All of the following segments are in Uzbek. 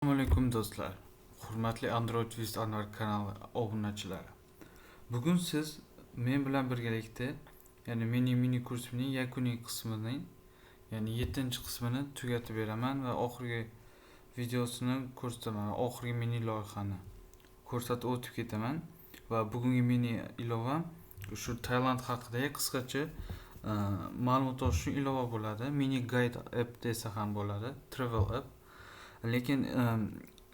Assalomu alaykum do'stlar. Hurmatli Android Wiz Anvar kanali obunachilari. Bugun siz men bilan birgalikda, ya'ni mini kursimning yakuniy qismini, ya'ni 7-qismini tugatib beraman va oxirgi videosini ko'rsataman. Oxirgi mini loyihani ko'rsatib o'tib ketaman va bugungi mini ilovam shu Tailand haqida qisqacha ma'lumot olish uchun ilova bo'ladi. Mini guide app desa ham bo'ladi, travel app. Lekin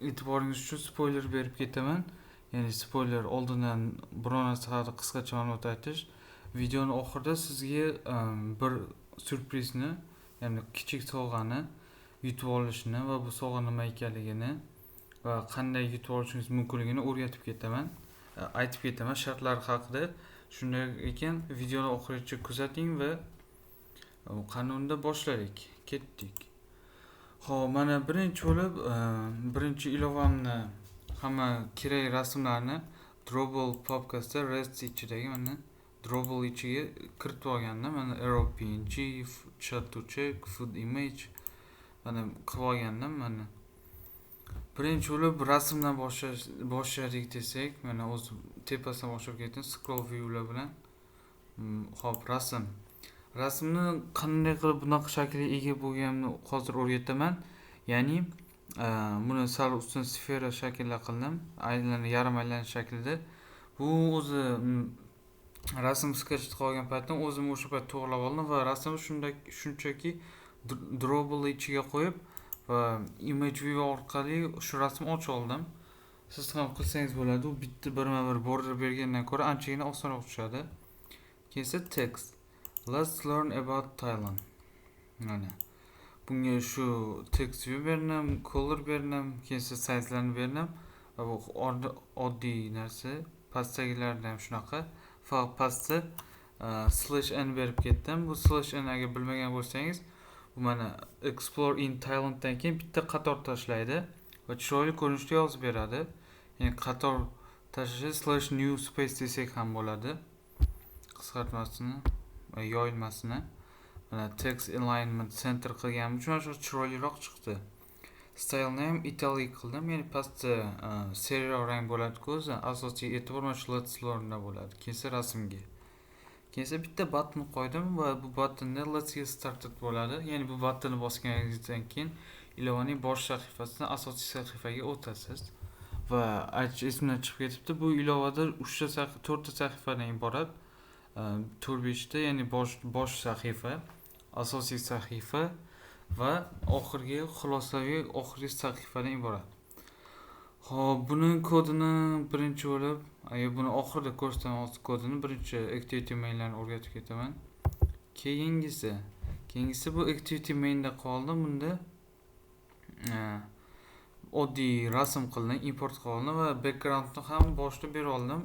e'tiboringiz uchun spoiler berib ketaman. Ya'ni spoiler oldindan biror narsa haqida qisqacha ma'lumot aytish. Videoni oxirida sizga bir syurprizni, ya'ni kichik sovg'ani yutib olishni va bu sovg'a nima ekanligini va qanday yutib olishingiz mumkinligini o'rgatib ketaman. Aytib ketaman shartlari haqida. Shunday ekan, videoni oxirigacha kuzating va qanunda boshladik. Ketdik. Xo'p, mana birinchi bo'lib birinchi ilovamni hamma kerak rasmlarni Drawable papkasida Rest ichidagi mana Drawable ichiga kiritib olgandim. Mana Arrow PNG, Chat to Check, Food Image mana qilib olgandim. Mana birinchi bo'lib rasmdan boshladik desak, mana o'z tepasidan boshlab ketdim scroll viewlar bilan. Xo'p, rasmni qanday qilib bunaqa shaklga ega bo'lganini hozir o'rgataman. Ya'ni buni sal ustun sfera shaklda qildim, yarim aylanish shaklida. Bu o'zi rasm sketch qilgan paytda o'zim o'sha payt to'g'rilab oldim va rasmni shunchaki drawable ichiga qo'yib va image view orqali shu rasmni ochib oldim. Siz ham qilsangiz bo'ladi. U bitta birma-bir border bergandan ko'ra anchagina osonroq tushadi. Keyin text. Let's learn about Thailand. Mana bunga shu text view berdim, color berdim, keyin sizelarni berdim va bu oddiy narsa. Pastdagilarda ham shunaqa. Faqat pastda /n berib ketdim. Bu /n agar bilmagan bo'lsangiz, bu mana explore in Thailand dan keyin bitta qator tashlaydi va chiroyli ko'rinishda yozib beradi. Ya'ni qator tashlash /new space desak ham bo'ladi. Qisqartmasini yoyilmasini. Mana text alignment center qilganim uchun shu chiroyliroq chiqdi. Style name italic qildim. Ya'ni pastda serial rang bo'ladi-ku, asosiy e'tibor mana shu let's learnda bo'ladi. Keyin rasmga. Keyin bitta button qo'ydim va bu buttonda let's get started bo'ladi. Ya'ni bu buttonni bosganingizdan keyin ilovaning bosh sahifasidan asosiy sahifaga o'tasiz. Va esimdan chiqib ketibdi. Bu ilovada 4 ta sahifadan iborat. 4-5 ta, ya'ni bosh sahifa, asosiy sahifa va oxirgi xulosaviy oxirgi sahifadan iborat. Xo'p, buni kodini birinchi bo'lib, agar buni oxirida ko'rsataman kodini, birinchi activity mainlarni o'rgatib ketaman. Keyingisi bu activity mainda qoldim. Bunda oddiy rasm qildim, import qildim va backgroundni ham boshda berib oldim.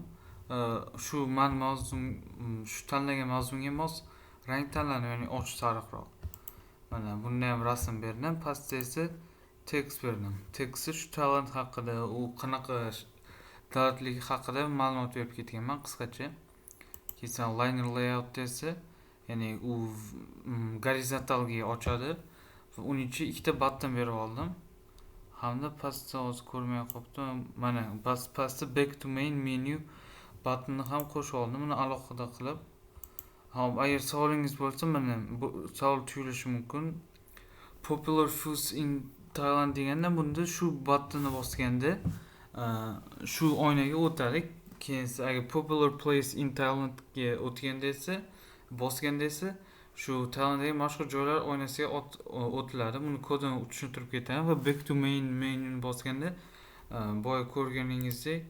Shu tanlagan mavzuga mos rang tanladim, ya'ni ochiq sariqroq. Mana bunda ham rasm berdim, pastda esa text berdim. Textni shu Thailand haqida, u qanaqa davlatligi haqida ma'lumot berib ketganman qisqacha. Keyin liner layout desa, ya'ni u gorizontalga ochadi va uning ichiga ikkita button berib oldim. Hamda pastda hozir ko'rmay qolibdim. Mana pastda back to main menu buttonni ham qo'shib oldim. Buni alohida qilib. Hop, agar savolingiz bo'lsa, mana bu savol tuyulishi mumkin. Popular foods in Thailand deganda bunda shu buttonni bosganda shu oynaga o'tadi. Keyin agar popular place in Thailand ga bosganda esa shu Thailanddagi mashhur joylar oynasiga o'tiladi. Buni kodini tushuntirib ketaman va back to main menuni bosganda boya ko'rganingizdek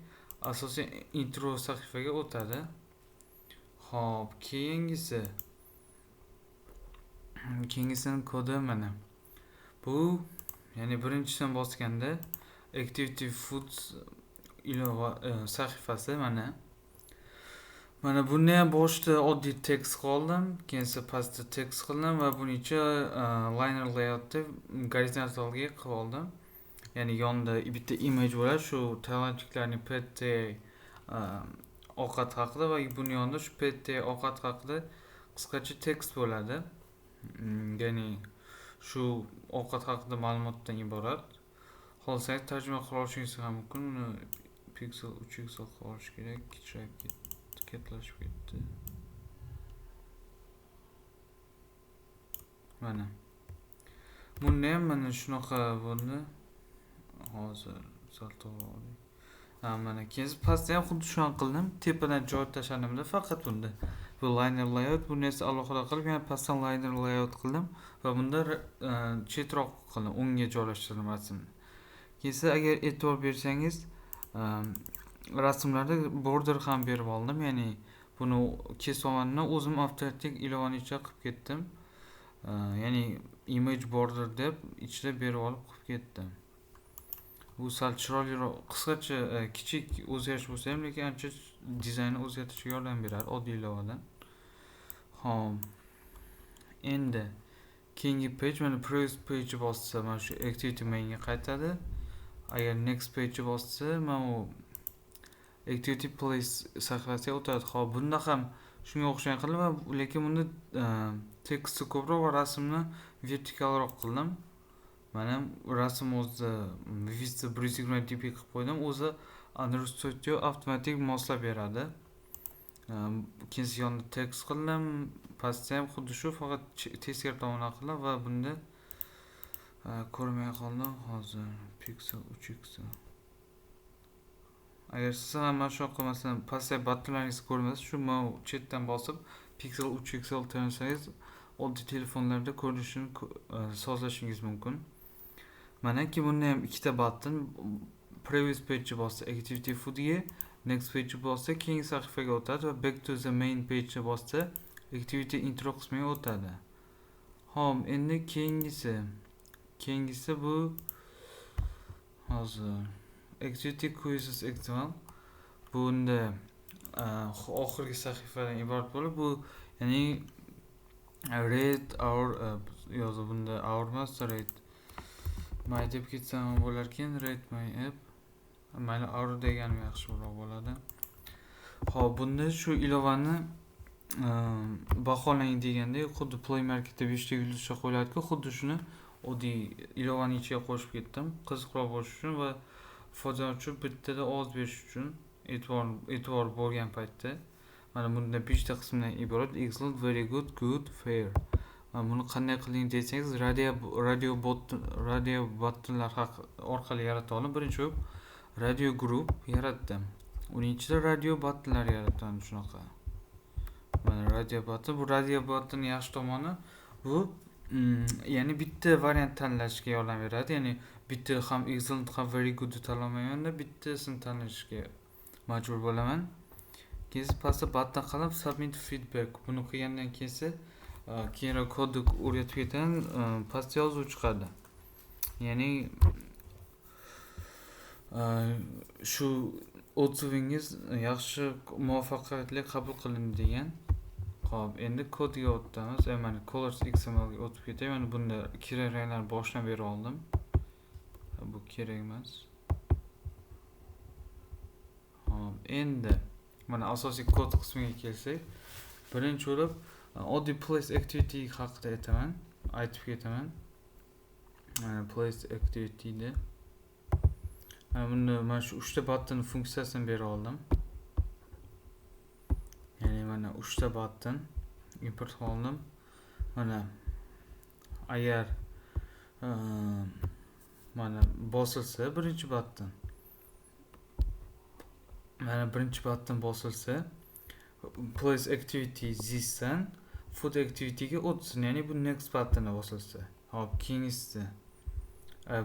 asosiy intro sahifaga o'tadi. Xo'p, keyingisining kodi mana. Bu, ya'ni birinchisidan bosganda Activity Foods ilova sahifasi mana. Mana buni ham boshida oddiy text qoldim, keyin pastda text qildim va buni ichiga liner layoutda gorizontalga qilib oldim. Ya'ni yonida bitta image bo'ladi, shu tailandliklarning PT ovqat haqida va buni yonida shu PT ovqat haqida qisqacha text bo'ladi. Ya'ni shu ovqat haqida ma'lumotdan iborat. xohlasangiz tarjima qila olishingiz ham mumkin. Uni piksel 3 piksel qila olish kerak. Kichrayib kattalashib ketdi. Mana. Bunda ham mana shunaqa bo'ldi. Hozir sal to'g'ri oling. Mana keyin pastda ham xuddi shuni qildim. Tepadan joy tashladimda faqat bunda. Bu liner layout, buni esa alohida qilib, yana pastdan liner layout qildim va bunda chetroq qildim, o'ngga joylashtirdim rasmni. Keyin agar e'tibor bersangiz, rasmlarda border ham berib oldim, ya'ni buni kesovanini o'zim avtomatik ilovani ichiga qilib ketdim. Ya'ni image border deb ichida berib olib qilib ketdim. Bu sal chiroyliroq, qisqacha kichik o'zgarish bo'lsa ham, lekin ancha dizaynni o'zgartirishga yordam beradi oddiy ilovadan. Xo'p. Endi keyingi page, mana previous page bossa, mana shu activity mainga qaytadi. Agar next page bossa, mana u activity place sahifasiga o'tadi. Xo'p, bunda ham shunga o'xshagan qildim, lekin bunda tekstni ko'proq va rasmni vertikalroq qildim. Mana rasm o'zida Vista 120 dp qilib qo'ydim. O'zi Android Studio avtomatik moslab beradi. Keyin yonda tekst qildim, pastda ham xuddi shu, faqat teskari tomondan qildim va bunda ko'rmay qoldim hozir. Pixel 3 pixel. Agar siz ham mana shu masalan pastda buttonlaringizni ko'rmasa, shu chetdan bosib Pixel 3 pixel tanlasangiz, oddiy telefonlarda ko'rinishini sozlashingiz mumkin. Mana ki bunda ham ikkita button, previous page bossa activity foodga, next page bossa keyingi sahifaga o'tadi va back to the main page bossa activity intro qismiga o'tadi. Xo'p, endi keyingisi bu hozir activity quizzes example. Bunda oxirgi sahifadan iborat bo'lib, bu ya'ni rate our yozib bunda our emas, rate my deb ketsam bo'lar ekan, rate my app. Mayli our deganim yaxshiroq bo'ladi. Xo'p, bunda shu ilovani baholang deganda, xuddi Play Marketda 5 ta yulduzcha qo'yiladi-ku, xuddi shuni oddiy ilovani ichiga qo'shib ketdim, qiziqroq bo'lish uchun va foydalanuvchi bittada ovoz berish uchun e'tibor bo'lgan paytda. Mana bunda 5 ta qismdan iborat: excellent, very good, good, fair. Buni qanday qilding desangiz, radio buttonlar orqali yarata oldim. Birinchi bo'lib radio group yaratdim. Uning ichida radio buttonlar yaratdim shunaqa. Mana radio button yaxshi tomoni bu ya'ni bitta variant tanlashga yordam beradi. Ya'ni bitta ham excellent ham very good tanlamayman-da, bittasini tanlashga majbur bo'laman. Keyin pastda button qilib submit feedback. Buni qilgandan keyinroq kodni o'rgatib ketaman, pastda yozuv chiqadi. Ya'ni shu otsuvingiz yaxshi, muvaffaqiyatli qabul qilindi degan. Xo'p, endi kodga o'tamiz. Mana colors xml ga o'tib ketay. Mana bunda kerak ranglarni boshdan berib oldim. Bu kerak emas. Xo'p, endi mana asosiy kod qismiga kelsak, birinchi bo'lib oddiy place activity haqida aytib ketaman. Mana place activity da bunda mana shu 3 ta button funksiyasini berib oldim. Ya'ni mana 3 ta button import qildim. Mana agar mana bosilsa birinchi button, mana birinchi button bosilsa place activity zisdan food activity ga o'tsin, ya'ni bu next buttonni bosilsa. Hop, keyingisi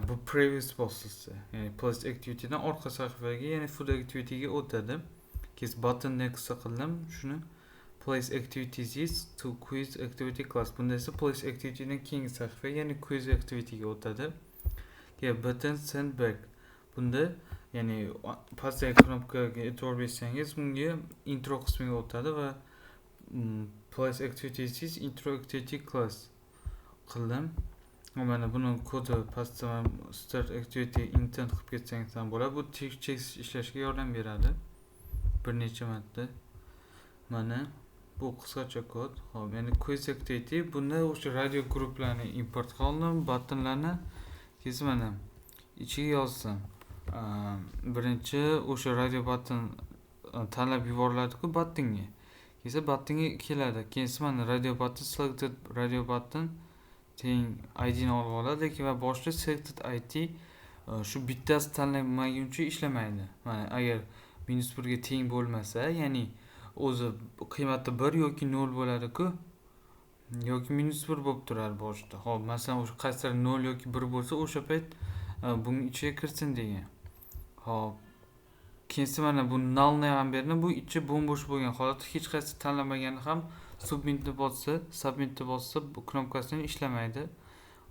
bu previous bosilsa, ya'ni place activity dan orqa sahifaga, ya'ni food activity ga o'tadi. Keyin button next qildim, shuni place activities is to quiz activity class. Bunda esa place activity dan keyingi sahifa, ya'ni quiz activity ga o'tadi. Keyin button send back. Bunda ya'ni pastdagi knopkaga e'tibor bersangiz, bunga intro qismiga o'tadi va place activities is intro activity class qildim. Mana buni kodi pastda start activity intent qilib ketsangiz ham bo'ladi. Bu text ishlashga yordam beradi bir necha marta. Mana bu qisqacha kod. Xo'p, endi quiz activity, bunda o'sha radio gruplarni import qildim, buttonlarni. Keyin mana ichiga yozsam birinchi o'sha radio button tanlab yuboriladi-ku buttonga. Keyin buttonga keladi. Keyin mana radio button selected radio button teng ID ni olib oladi, lekin va boshida selected ID shu bittasi tanlanmaguncha ishlamaydi. Mana agar -1 ga teng bo'lmasa, ya'ni o'zi qiymati 1 yoki 0 bo'ladi-ku, yoki -1 bo'lib turadi boshida. Xo'p, masalan, o'sha qaysidir 0 yoki 1 bo'lsa, o'sha payt buning ichiga kirsin degan. Xo'p. Keyin mana bu nullni ham berdi. Bu ichi bo'm-bo'sh bo'lgan holatda hech qaysi tanlanmagani ham submitni bossa bu knopkasidan ishlamaydi.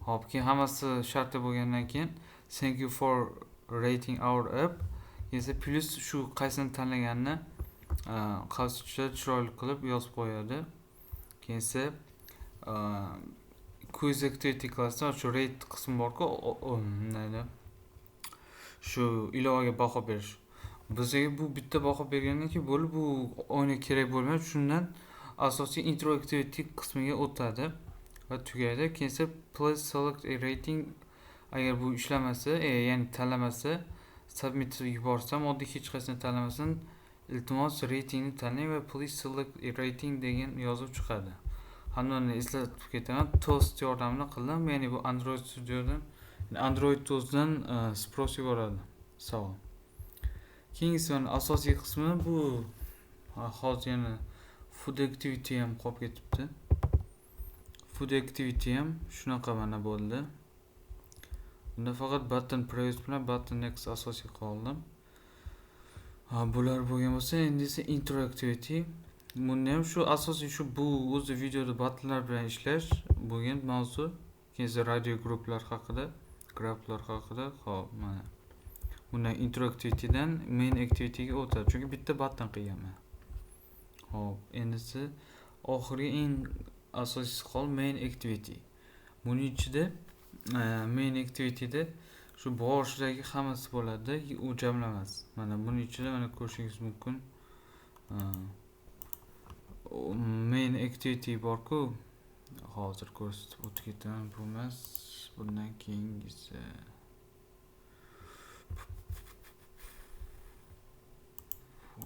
Xo'p, keyin hammasi sharti bo'lgandan keyin thank you for rating our app. Esa plus shu qaysini tanlaganini qalsicha chiroyli qilib yozib qo'yadi. Keyin esa quiz activity classda shu rate qismi bor-ku, shu ilovaga baho berish. Bizga bu bitta baho bergandan keyin bo'lib bu o'yinga kerak bo'lmaydi. Shundan asosiy intro activity qismiga o'tadi va tugaydi. Keyin esa please select a rating. Agar bu ishlamasa, ya'ni tanlamasa, submit yuborsam, oddiy hech qaysini tanlamasdan iltimos ratingni tanlang va please select a rating degan yozib chiqadi. Hammani eslatib ketaman. Toast yordamida qildim. Ya'ni bu Android Studiodan, Android Toastdan sпрос yuboradi. Savol. Keyingisi asosiy qismi bu hozir yana food activity ham qolib ketibdi. Food activity ham shunaqa mana bo'ldi. Bunda faqat button press bilan button next asosiy qoldim. Bular bo'lgan bo'lsa, endi esa intro activity. Bunda ham shu asosiy shu bu o'zi videoda buttonlar bilan ishlash bo'lgan mavzu. Keyin radio gruplar haqida, graflar haqida. Xo'p, mana bundan intro activitydan main activityga o'tadi. Chunki bitta button qilganman. Xo'p, endi esa oxirgi eng asosiysi qol main activity. Buning ichida main activityda shu boshidagi hammasi bo'ladi, u jamlamas. Mana buning ichida mana ko'rishingiz mumkin. Main activity bor-ku, hozir ko'rsatib o'tib ketaman. Bu emas, bundan keyingisi.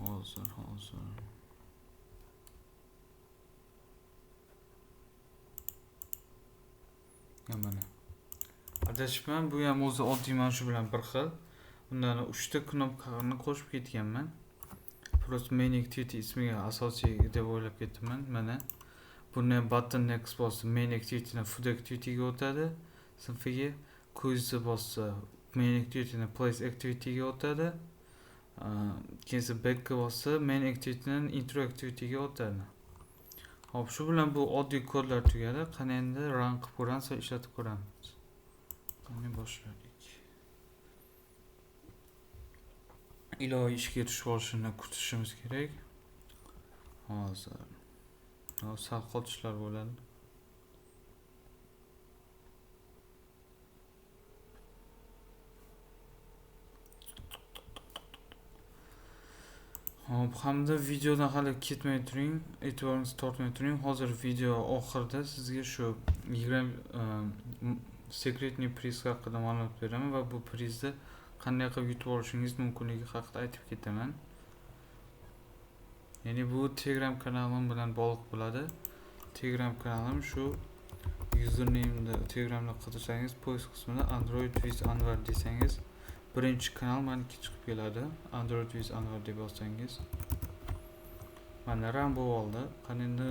Hozir. Mana. Adashibman, bu ham o'zi oddiy mana shu bilan bir xil. Undan 3 ta knopkani qo'shib ketganman. Просто main activity ismiga asosiy deb o'ylab ketibman. Mana buni button next bossa main activity dan food activity ga o'tadi. Sinfiga quiz bossa main activity dan place activity ga o'tadi. Keyin back bossa main activity dan intro activity ga o'tadi. Xo'p, shu bilan bu oddiy kodlar tugadi. Qani endi run qilib ko'ramiz va ishlatib ko'ramiz. Qani boshladik. Ilova ishga tushib olishini kutishimiz kerak. Hozir. Sal qotishlar bo'ladi. Hop, hamda videodan hali ketmay turing, e'tiboringizni tortmay turing. Hozir video oxirida sizga shu 20 secretni priz haqida ma'lumot beraman va bu prizni qanday qilib yutib olishingiz mumkinligi haqida aytib ketaman. Ya'ni bu Telegram kanalim bilan bog'liq bo'ladi. Telegram kanalim shu username'ni Telegramda qidirsangiz, post qismida Android with Anvar desangiz, birinchi kanal meniki chiqib keladi. Android with Anvar deb yozsangiz. Mana ram bo'lib oldi. Qani endi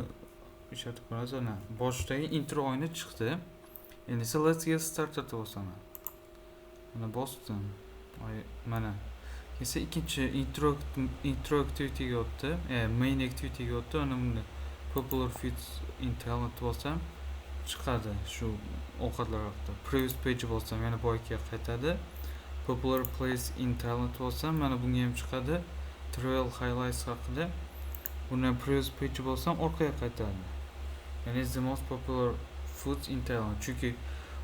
ishlatib ko'ramiz. Ana boshdagi intro o'yini chiqdi. Endi esa let's get started deb yozaman. Mana bosdim. Mana esa ikkinchi intro activity ga o'tdi. Main activity ga o'tdi. Ana bunda popular foods in Thailand bo'lsam chiqadi shu ovqatlar haqida. Previous page bo'lsam yana boyga qaytadi. Popular place in Thailand bo'lsam mana bunga ham chiqadi. Travel highlights haqida. Bundan previous page bo'lsam orqaga qaytadi. Ya'ni the most popular foods in Thailand. Chunki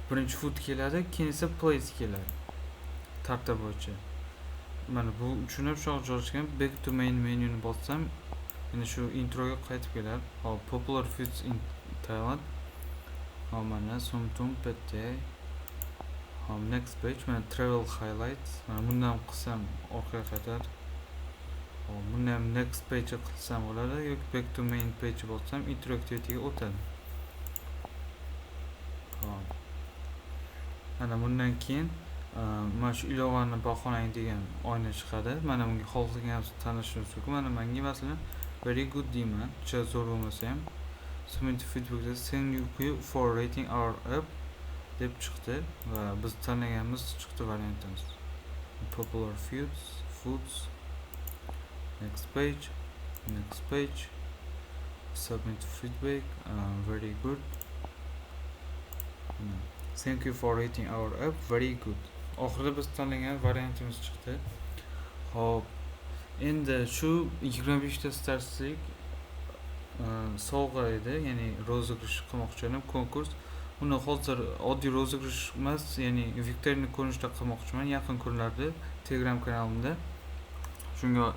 birinchi food keladi, keyin esa place keladi. Tartib bo'yicha. Mana bu tushunib shu joylashgan back to main menyuni bossam, yana shu introga qaytib keladi. Hop, popular foods in Thailand. Hop, mana sumtum pate. Next page mana travel highlights. Mana bundan ham qilsam orqaga qaytadi. Buni ham next page qilsam bo'ladi yoki back to main page bo'lsam interactivityga o'tadi. Mana bundan keyin mana shu ilovani baholang degan oyna chiqadi. Mana bunga xohlagansiz tanishishingiz mumkin. Mana menga masalan very good deyman. Juda zo'r bo'lmasa ham. Submit feedback thank you for rating our app deb chiqdi va biz tanlaganimiz chiqdi variantimiz. Popular foods. Next page. Submit feedback. Very good. Thank you for rating our app. Very good. Oxirida biz tanlagan variantimiz chiqdi. Xo'p, endi shu 25 ta starslik sovg'a edi, ya'ni rozыгрыш qilmoqchi edim, konkurs. Uni hozir oddiy rozыгрыш emas, ya'ni viktorina ko'rinishida qilmoqchiman yaqin kunlarda Telegram kanalimda. Shunga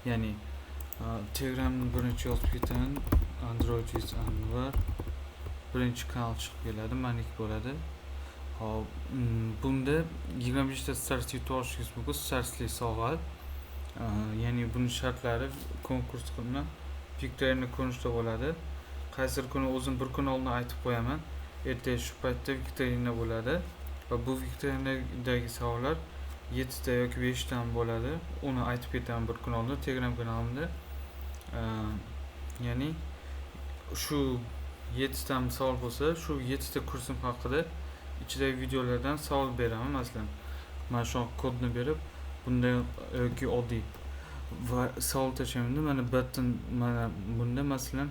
ya'ni Telegramni birinchi yozib ketaman. Android with Anvar birinchi kanal chiqib keladi, maniki bo'ladi. Hop, bunda 25 ta stars yutib olishingiz mumkin, starsli sovg'a. Ya'ni buning shartlari konkurs qilma viktorina ko'rinishida bo'ladi. Qaysi kuni o'zim bir kun oldin aytib qo'yaman. Ertaga shu paytda viktorina bo'ladi va bu viktorinadagi savollar 7 ta yoki 5 ta bo'ladi. Uni aytib ketaman bir kun oldin Telegram kanalimda. Ya'ni shu 7 ta savol bo'lsa, shu 7 ta kursim haqida ichidagi videolardan savol beraman. Masalan, mana shu kodni berib, bunda yoki oddiy va savol tashlayman. Mana button, mana bunda masalan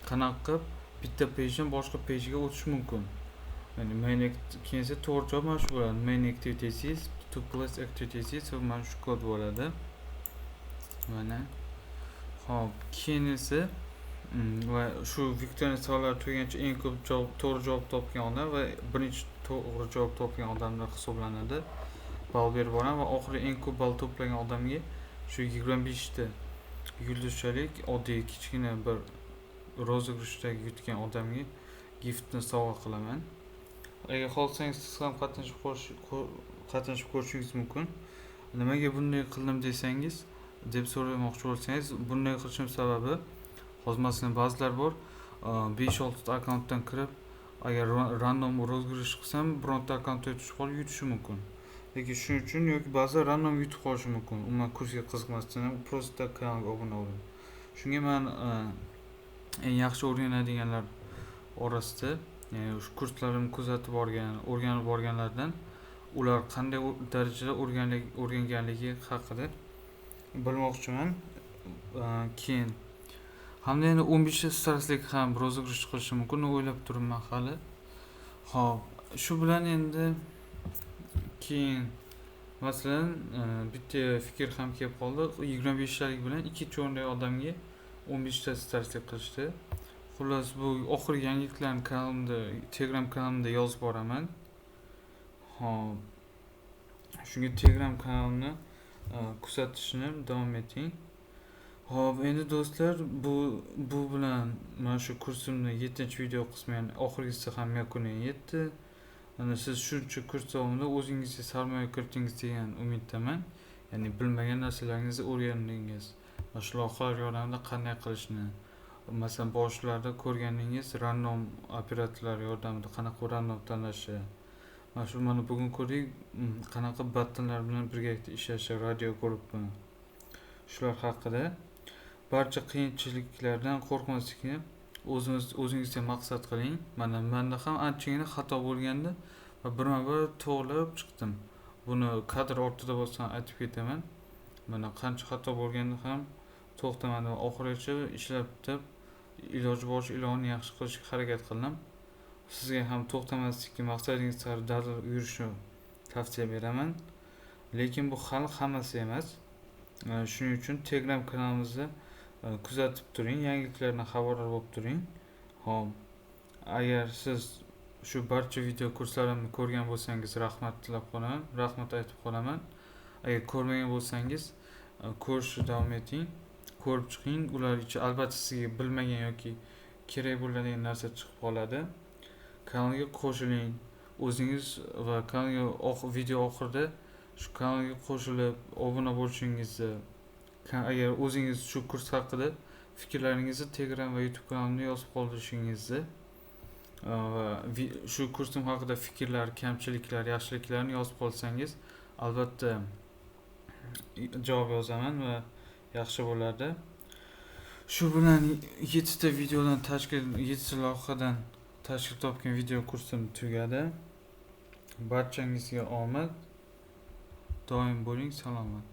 qanaqa bitta pagedan boshqa pagega o'tish mumkin. Ya'ni main keyin esa to'g'ri javob mana shu bo'ladi. Main activities, to place activities va mana shu kod bo'ladi. Mana. Xo'p, keyin esa va shu viktorina savollar tugagancha eng ko'p to'g'ri javob topgan odam va birinchi to'g'ri javob topgan odamlar hisoblanadi. Ball berib boraman va oxiri eng ko'p ball to'plagan odamga shu 25 ta yulduzchalik oddiy kichkina bir rozыгрышdagi yutgan odamga giftni sovg'a qilaman. Agar xohlasangiz siz ham qatnashib ko'rishingiz mumkin. Nimaga bunday qildim desangiz, deb so'ramoqchi bo'lsangiz, bunday qilishim sababi hozir masalan ba'zilar bor, 5-6 ta akkauntdan kirib, agar random rozыгрыш qilsam, bironta akkauntga o'tishib qolib yutishi mumkin. Lekin shuning uchun yoki ba'zilar random yutib qolishi mumkin. Umuman kursga qiziqmasdan ham prosta kanalga obuna bo'ling. Shunga men eng yaxshi o'rganadiganlar orasida, ya'ni shu kurslarimni kuzatib o'rganib borganlardan ular qanday darajada o'rganganligi haqida bilmoqchiman. Keyin hamda yana 15 ta starslik ham rozыгрыш qilishi mumkin, o'ylab turibman hali. Xo'p, shu bilan endi keyin masalan bitta fikr ham kelib qoldi. 25 talik bilan 2 o'rindagi odamga 15 ta starslik qilishdi. Xullas, bu oxirgi yangiliklarni kanalimda, Telegram kanalimda yozib boraman. Xo'p, shunga Telegram kanalimni kuzatishni davom eting. Xo'p, endi do'stlar, bu bilan mana shu kursimning 7-video qismi, ya'ni oxirgisi ham yakuniga yetdi. Mana siz shuncha kurs davomida o'zingizga sarmoya kiritingiz degan umiddaman. Ya'ni bilmagan narsalaringizni o'rgandingiz. Mana shu loyihalar yordamida qanday qilishni, masalan boshlarda ko'rganingiz random operatorlar yordamida qanaqa random tanlashi. Mana bugun ko'rdik, qanaqa buttonlar bilan birgalikda ishlashi, radio guruhi. Shular haqida barcha qiyinchiliklardan qo'rqmaslikni o'zingizga maqsad qiling. Menda ham anchagina xato bo'lgandi va birma-bir to'g'rilab chiqdim. Buni kadr ortida bo'lsa aytib ketaman. Mana qancha xato bo'lganda ham to'xtamadim va oxirigacha ishlab iloji boricha ilonni yaxshi qilishga harakat qildim. Sizga ham to'xtamaslikka, maqsadingiz sari dadil yurishni tavsiya beraman. Lekin bu hali hammasi emas. Shuning uchun Telegram kanalimizni kuzatib turing, yangiliklardan xabardor bo'lib turing. Xo'p, agar siz shu barcha video kurslarimni ko'rgan bo'lsangiz, rahmat aytib qolaman. Agar ko'rmagan bo'lsangiz, ko'rishni davom eting, ko'rib chiqing. Ular ichida albatta sizga bilmagan yoki kerak bo'ladigan narsa chiqib qoladi. Kanalga qo'shiling, o'zingiz va kanalga video oxirida shu kanalga qo'shilib obuna bo'lishingizni, agar o'zingiz shu kurs haqida fikrlaringizni Telegram va YouTube kanalimda yozib qoldirishingizni va shu kursim haqida fikrlar, kamchiliklar, yaxshiliklarni yozib qolsangiz, albatta javob yozaman va yaxshi bo'lardi. Shu bilan 7 ta videodan tashkil 7 ta lavhadan tashkil topgan video kursim tugadi. Barchangizga omad. Doim bo'ling salomat.